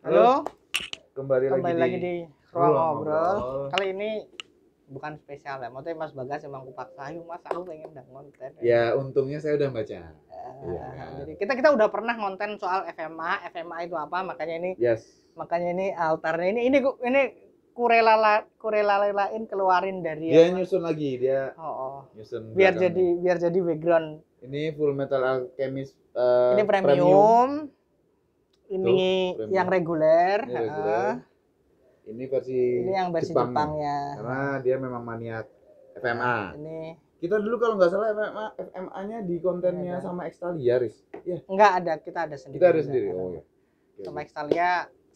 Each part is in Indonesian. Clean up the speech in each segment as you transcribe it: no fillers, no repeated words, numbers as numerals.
Halo, Kembali lagi di Ruang Ngobrol. Ngobrol. Kali ini bukan spesial ya, maksudnya Mas Bagas emang kupaksa, ayo Mas, aku pengen udah konten. Ya, untungnya saya udah baca. Iya kan? Jadi kita udah pernah konten soal FMA itu apa, makanya Yes. ini altarnya ini kurelalain keluarin dari Dia nyusun lagi, nyusun biar belakangnya. jadi background. Ini Full Metal Alchemist Ini premium. Ini Tuh, yang premium. reguler. Ini reguler. Ini versi Ini yang versi Jepangnya. Karena dia memang maniak FMA. Ini Kita dulu kalau nggak salah FMA-nya di kontennya sama Extalia, Riz. Iya. enggak ada, kita ada sendiri. Kita ada sendiri. Oh ya.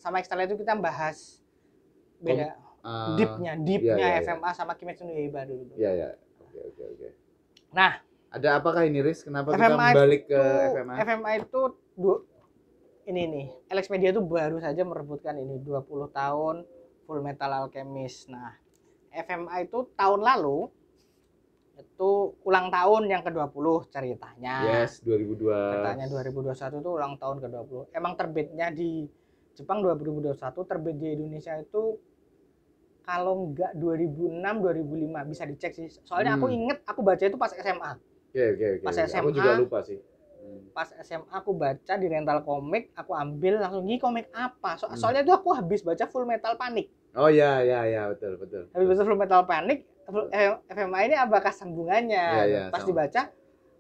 Sama Extalia itu kita bahas beda deepnya iya. FMA sama Kimetsu no Yaiba dulu. Iya. Oke. Nah, ada apakah ini, Riz? Kenapa FMA kita balik ke itu, FMA? FMA itu ini nih, Alex Media itu baru saja merebutkan ini 20 tahun Full Metal Alchemist. Nah, FMA itu tahun lalu itu ulang tahun yang ke-20 ceritanya. Yes, 2002. Katanya 2021 itu ulang tahun ke-20. Emang terbitnya di Jepang 2021, terbit di Indonesia itu kalau enggak 2006 2005 bisa dicek sih. Soalnya aku inget aku baca itu pas SMA. Oke. Pas SMA. Aku juga lupa sih. Pas SMA aku baca di rental komik, aku ambil langsung, ini komik apa? Soalnya itu aku habis baca Full Metal Panic. Oh iya, betul. Habis baca Full Metal Panic, FMA ini apakah sambungannya? Iya, Pas dibaca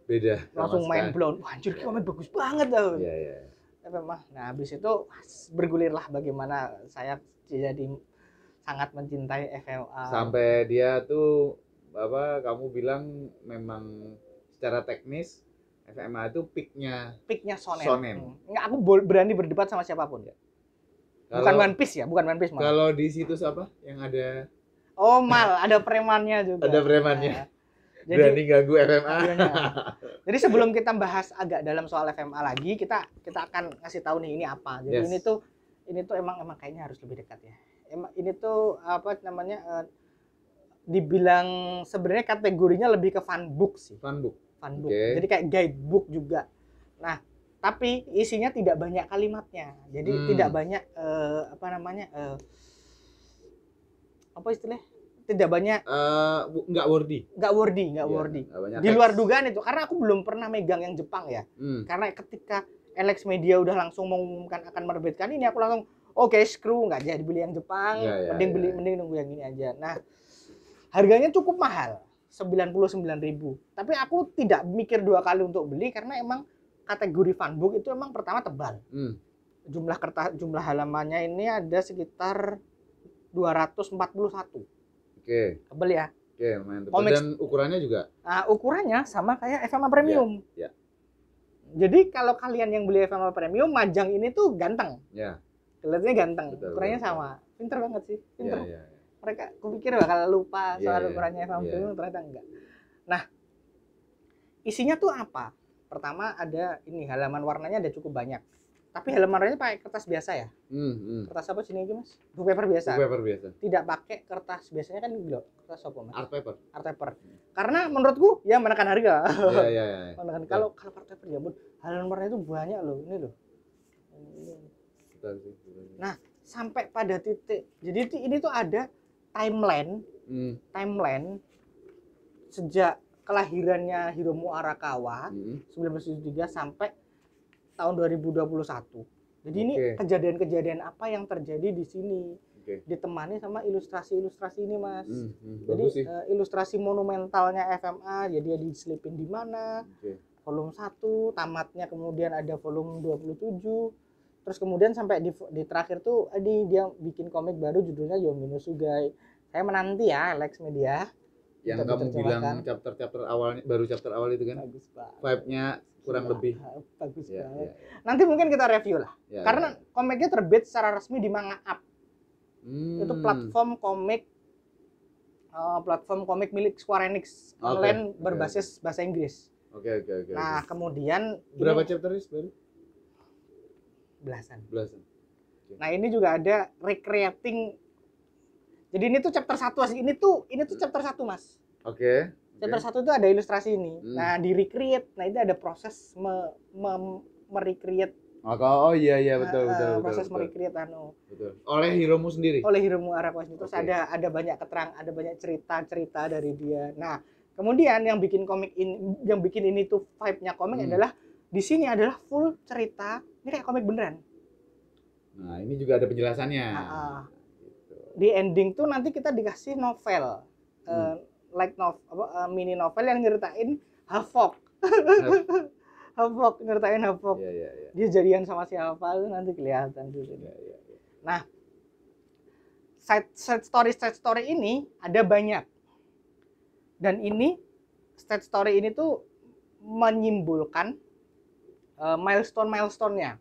beda. langsung main blown. Wah, anjir, komik bagus banget tuh. Iya. FMA. Nah, habis itu bergulirlah bagaimana saya jadi sangat mencintai FMA. Sampai dia tuh kamu bilang memang secara teknis FMA itu peaknya shonen. Enggak, aku berani berdebat sama siapapun ya. Bukan One Piece ya, bukan One Piece malah. Kalau di situs apa yang ada ada premannya juga. Ada premannya. Jadi berani ganggu FMA. Jadi sebelum kita bahas agak dalam soal FMA lagi, kita akan ngasih tahu nih ini apa. Jadi ini tuh emang kayaknya harus lebih dekat ya. Ini tuh apa namanya dibilang sebenarnya kategorinya lebih ke fun book sih. Fun book. Okay. Jadi kayak guidebook juga. Nah, tapi isinya tidak banyak kalimatnya. Jadi tidak banyak apa istilahnya? Tidak banyak nggak wordy. Di luar dugaan itu karena aku belum pernah megang yang Jepang ya. Karena ketika Alex Media udah langsung mengumumkan akan menerbitkan ini, aku langsung screw, nggak jadi beli yang Jepang, mending nunggu yang ini aja. Nah, harganya cukup mahal, 99.000. Tapi aku tidak mikir dua kali untuk beli karena emang kategori funbook itu emang pertama tebal. Jumlah halamannya ini ada sekitar 241. Oke. Tebal ya. Oke, lumayan tebal. Dan ukurannya juga? Nah, ukurannya sama kayak FMA Premium. Ya. Jadi kalau kalian yang beli FMA Premium, Majang ini tuh ganteng. Ya. Kelihatannya ganteng. Ukurannya sama. Pinter banget sih. Pinter. Ya. Mereka kupikir bakal lupa soal ukurannya FMA Premium, ternyata enggak. Nah, isinya tuh apa? Pertama ada ini, halaman warnanya ada cukup banyak. Tapi halaman warnanya pakai kertas biasa ya? Kertas apa sini Mas? Book paper biasa. Tidak pakai kertas, biasanya kan kertas apa Mas? Art paper. Karena menurutku ya menekan harga. Iya. Menekan. Kalau art paper ya, halaman warnanya itu banyak loh. Ini loh. Nah, sampai pada titik. Jadi ini tuh ada timeline sejak kelahirannya Hiromu Arakawa 1973 sampai tahun 2021. Jadi ini kejadian-kejadian apa yang terjadi di sini, ditemani sama ilustrasi-ilustrasi ini Mas. Jadi ilustrasi monumentalnya FMA, jadi dia diselipin di mana, volume 1, tamatnya kemudian ada volume 27, terus kemudian sampai di terakhir tuh dia bikin komik baru judulnya Yomi no Sugai. Saya menanti ya Alex Media. Yang kamu bilang chapter awalnya, baru chapter awal itu kan? Bagus banget. Vibe-nya kurang lebih bagus banget. Nanti mungkin kita review lah. Karena komiknya terbit secara resmi di Manga Up. Itu platform komik milik Square Enix online berbasis bahasa Inggris. Oke. Nah, kemudian berapa chapter baru? Belasan. Nah, ini juga ada recreating. Jadi ini tuh chapter 1 Mas. Ini tuh chapter 1 Mas. Oke. Chapter 1 itu ada ilustrasi ini. Nah, di recreate. Nah, itu ada proses merecreate Oh iya iya betul proses betul. merecreate Betul. Oleh Hiromu sendiri. Oleh Hiromu Arakawa itu. Terus Oke. ada banyak ada banyak cerita dari dia. Nah, kemudian yang bikin ini tuh vibe-nya komik adalah di sini adalah full cerita. Ini kayak komik beneran. Nah, ini juga ada penjelasannya. Gitu. Di ending tuh nanti kita dikasih novel. Mini novel yang nyeritain Havok. Havok nyeritain Havok. Iya. Dia jadian sama siapa itu nanti kelihatan tuh. Iya. Nah, side story ini ada banyak. Dan ini side story ini tuh menyimpulkan milestone-nya.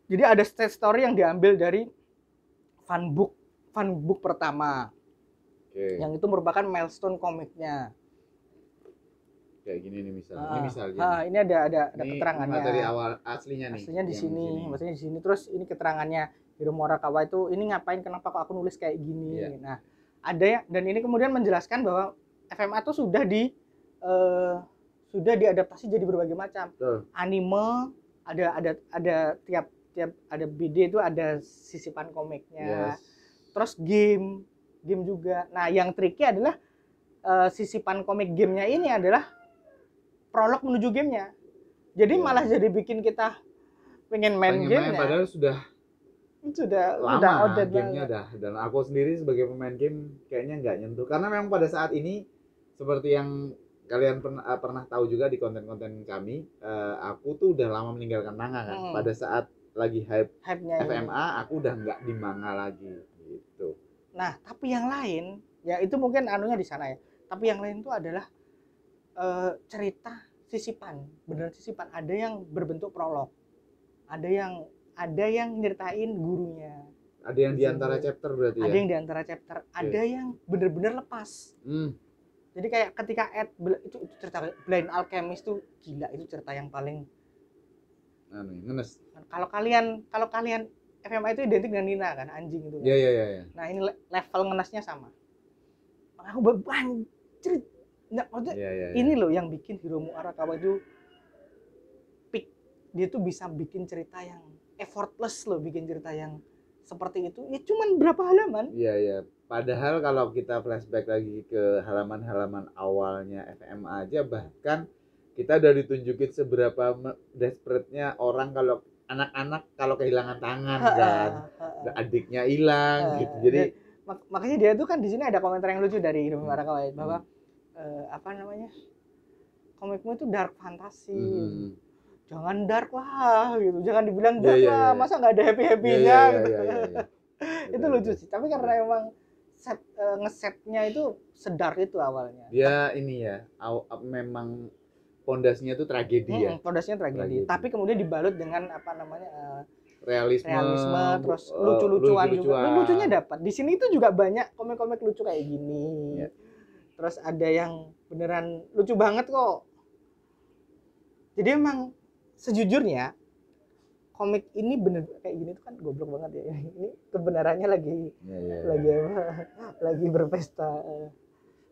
Jadi ada side story yang diambil dari funbook pertama. Yang itu merupakan milestone komiknya. Kayak gini nih misalnya. Ini ada keterangannya. Materi awal aslinya nih. Aslinya di sini. Maksudnya di sini. Terus ini keterangannya Hiromu Arakawa itu ini ngapain, kenapa kok aku nulis kayak gini. Yeah. Nah, ada ya, dan ini kemudian menjelaskan bahwa FMA itu sudah diadaptasi jadi berbagai macam. Anime, ada tiap ada BD itu ada sisipan komiknya. Yes. Terus game juga. Nah, yang tricky adalah sisipan komik gamenya ini adalah prolog menuju gamenya. Jadi malah jadi bikin kita pengen main gamenya. Padahal sudah lama gamenya dah. Dan aku sendiri sebagai pemain game kayaknya nggak nyentuh. Karena memang pada saat ini seperti yang kalian pernah tahu juga di konten-konten kami, aku tuh udah lama meninggalkan manga kan. Pada saat lagi hype-nya FMA, aku udah nggak di manga lagi gitu. Nah, tapi yang lain, ya itu mungkin anunya di sana ya. Tapi yang lain itu adalah cerita sisipan, beneran sisipan. Ada yang berbentuk prolog, ada yang nyeritain gurunya. Ada yang diantara chapter berarti ya? Ada yang diantara chapter, ada yang bener-bener lepas. Jadi kayak ketika itu cerita Blind Alchemist tuh gila, itu cerita yang paling ngenes. Kalau kalian FMA itu identik dengan Nina kan, anjing itu. Iya. Nah, ini level ngenesnya sama. Aku anjir. Nah, maksudnya ini loh yang bikin Hiromu Arakawa itu peak. Dia tuh bisa bikin cerita yang effortless loh, bikin cerita yang seperti itu. Ya cuman berapa halaman? Iya. Padahal kalau kita flashback lagi ke halaman-halaman awalnya FMA aja, bahkan kita udah ditunjukin seberapa desperate-nya orang kalau anak-anak kalau kehilangan tangan kan, adiknya hilang gitu. Jadi makanya dia tuh kan di sini ada komentar yang lucu dari Hiromu Arakawa bahwa komikmu itu dark fantasy. Jangan dark lah gitu, jangan dibilang dark lah, masa nggak ada happy-happynya gitu. Itu lucu sih, tapi karena emang ngesetnya itu sedark itu awalnya. Dia ini ya, memang pondasinya itu tragedi ya. Pondasinya tragedi, tapi kemudian dibalut dengan realisme terus lucu-lucuan juga. Lucunya dapat. Di sini itu juga banyak komik-komik lucu kayak gini. Terus ada yang beneran lucu banget kok. Jadi emang sejujurnya komik ini bener kayak gini tuh kan goblok banget ya. Ini kebenarannya lagi berpesta.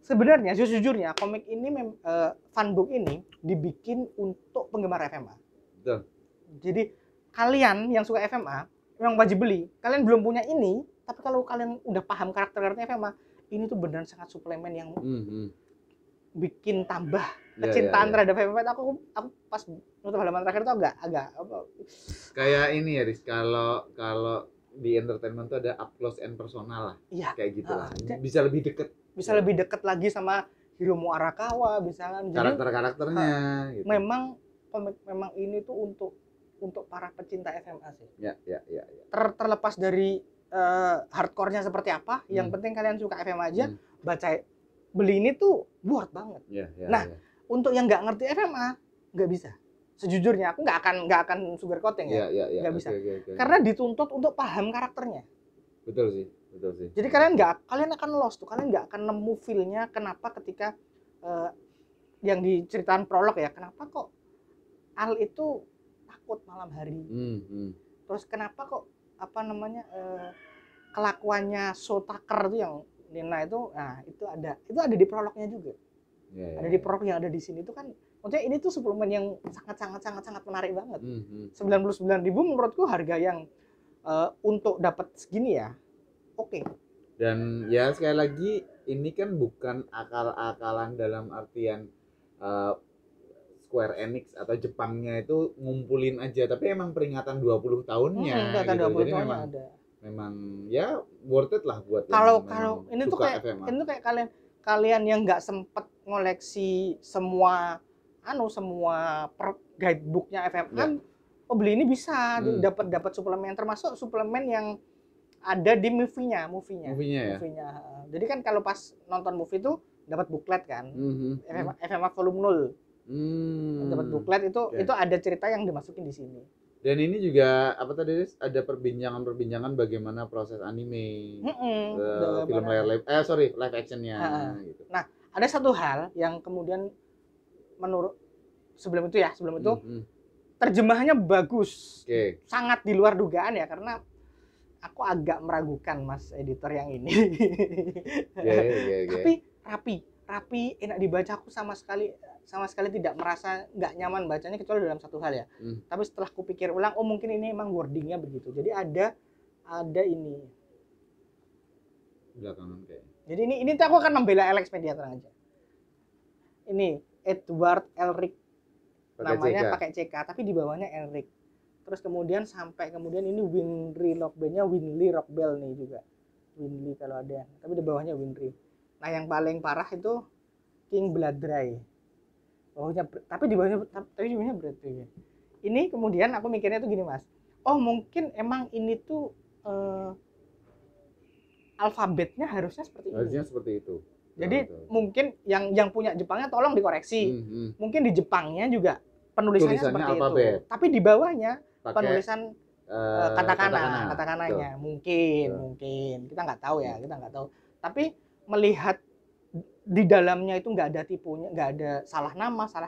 Sebenarnya sejujurnya komik ini funbook ini dibikin untuk penggemar FMA. Betul. Jadi kalian yang suka FMA memang wajib beli. Kalian belum punya ini, tapi kalau kalian udah paham karakter-karakternya FMA, ini tuh beneran sangat suplemen yang bikin tambah kecintaan terhadap FMA. Aku pas nonton halaman terakhir tuh agak kayak ini ya, Riz, kalau di entertainment tuh ada up close and personal lah. Iya. Kayak gitu lah. Bisa lebih deket. Bisa lebih deket lagi sama Hiromu Arakawa misalkan. Karakter-karakternya gitu. Memang ini tuh untuk para pecinta FMA sih. Ya. Terlepas dari hardcore-nya seperti apa, yang penting kalian suka FMA aja, beli ini tuh worth banget. Untuk yang nggak ngerti FMA nggak bisa. Sejujurnya aku nggak akan sugarcoating ya. Nggak bisa. Okay. Karena dituntut untuk paham karakternya. Betul sih. Jadi kalian akan lost tuh, kalian nggak akan nemu feel-nya kenapa ketika yang diceritain prolog ya, kenapa kok Al itu takut malam hari. Terus kenapa kok kelakuannya Sotaker tuh yang Nina itu, nah itu ada di prolognya juga. Ada di prolog yang ada di sini itu kan Maksudnya ini tuh suplemen yang sangat menarik banget. 99.000 menurutku harga yang untuk dapat segini ya. Oke. Dan ya sekali lagi ini kan bukan akal-akalan dalam artian Square Enix atau Jepangnya itu ngumpulin aja, tapi emang peringatan 20 tahunnya gitu. Jadi memang ya worth it lah buat kalau ini tuh kayak FMA. Ini tuh kayak kalian yang nggak sempet ngoleksi semua guidebooknya FMA, oh beli ini bisa dapat suplemen, termasuk suplemen yang ada di movie-nya ya. Jadi kan kalau pas nonton movie itu dapat booklet kan, FMA volume 0. Dapat booklet itu ada cerita yang dimasukin di sini. Dan ini juga apa tadi ada perbincangan bagaimana proses anime, film live actionnya. Gitu. Nah, ada satu hal yang kemudian menurut sebelum itu terjemahannya bagus, sangat di luar dugaan ya, karena aku agak meragukan mas editor yang ini. Tapi rapi, enak dibaca. Aku sama sekali tidak merasa nggak nyaman bacanya kecuali dalam satu hal ya. Tapi setelah aku pikir ulang, oh mungkin ini emang wordingnya begitu. Jadi ada ini belakangan kayak. Jadi ini tuh aku akan membela Alex Media, tenang aja. Ini Edward Elric namanya pakai CK, tapi di bawahnya Elric. Terus kemudian ini Winry Rockbell nih juga. Winry kalau ada, tapi di bawahnya Winry. Nah, yang paling parah itu King Bloodray. Tapi di bawahnya Bloodray. Ini kemudian aku mikirnya tuh gini, Mas. Oh, mungkin emang ini tuh alfabetnya harusnya seperti ini. Harusnya seperti itu. Jadi mungkin yang punya Jepangnya tolong dikoreksi. Mungkin di Jepangnya juga penulisannya seperti alfabet. Itu. Tapi di bawahnya penulisan katakananya mungkin kita nggak tahu ya, tapi melihat di dalamnya itu nggak ada tipunya, nggak ada salah nama, salah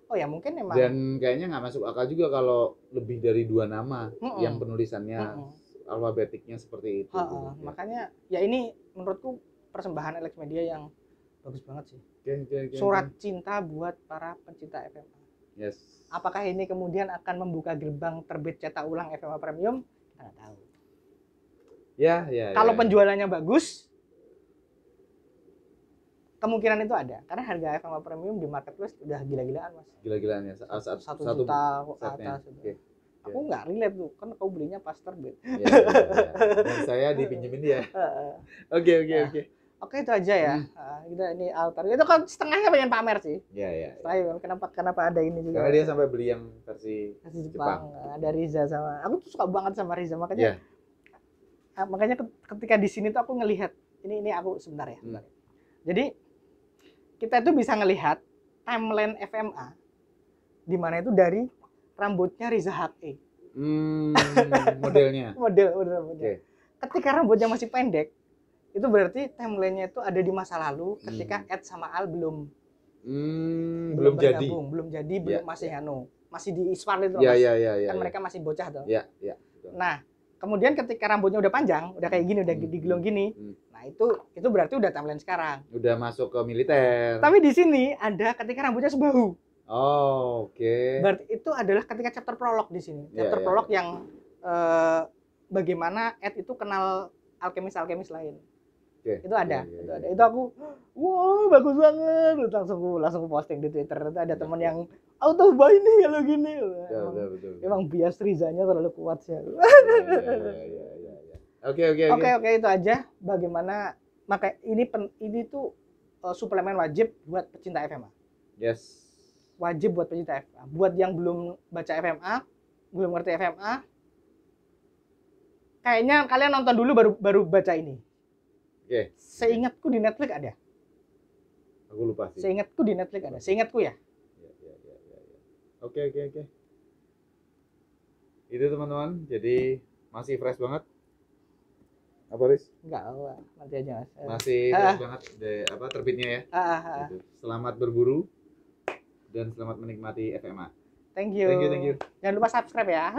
oh ya mungkin emang. Dan kayaknya nggak masuk akal juga kalau lebih dari 2 nama yang penulisannya alfabetiknya seperti itu. Makanya ya ini menurutku persembahan Alex Media yang bagus banget sih. Surat cinta buat para pencinta FMA. Yes. Apakah ini kemudian akan membuka gerbang terbit cetak ulang FMA Premium? Kita nggak tahu. Ya. Kalau penjualannya bagus, kemungkinan itu ada. Karena harga FMA Premium di marketplace udah gila-gilaan, Mas. Gila-gilaan ya. 1 juta ke atas. Aku nggak relate tuh, kan kau belinya pas terbit. Dan saya dipinjemin dia. Oke. Oke, itu aja ya. Kita ini altar. Itu kan setengahnya pengen pamer sih. Iya. Kenapa ada ini juga? Karena dia sampai beli yang versi Jepang. Ada Riza sama. Aku tuh suka banget sama Riza, makanya. Makanya ketika di sini tuh aku ngelihat ini aku sebentar ya. Jadi kita tuh bisa ngelihat timeline FMA di mana itu dari rambutnya Riza HE. Modelnya. Model. Ketika rambutnya masih pendek, itu berarti timelinenya itu ada di masa lalu ketika Ed sama Al belum jadi, masih di Isfar itu Mas. Kan mereka masih bocah tuh. Iya. Nah, kemudian ketika rambutnya udah panjang, udah kayak gini, udah digulung gini. Nah, itu berarti udah timeline sekarang. Udah masuk ke militer. Tapi di sini ada ketika rambutnya sebahu. Oh, oke. Berarti itu adalah ketika chapter prolog di sini. Chapter prolog yang bagaimana Ed itu kenal alkemis lain. Itu ada. Itu aku, wow, bagus banget. Langsung posting di Twitter. Itu ada teman yang auto buy nih kalau gini. Betul. Emang bias Rizanya terlalu kuat sih. Oke, itu aja. Bagaimana ini tuh suplemen wajib buat pecinta FMA. Yes. Wajib buat pecinta FMA. Buat yang belum baca FMA, belum ngerti FMA, kayaknya kalian nonton dulu baru baca ini. Oke. Seingatku di Netflix ada. Aku lupa sih. Seingatku di Netflix ada. Seingatku ya. Oke. Itu teman-teman. Jadi masih fresh banget. Apa, Riz? Enggak, nanti aja, Mas. Masih fresh banget terbitnya ya. Gitu. Selamat berburu dan selamat menikmati FMA. Thank you. Thank you. Jangan lupa subscribe ya.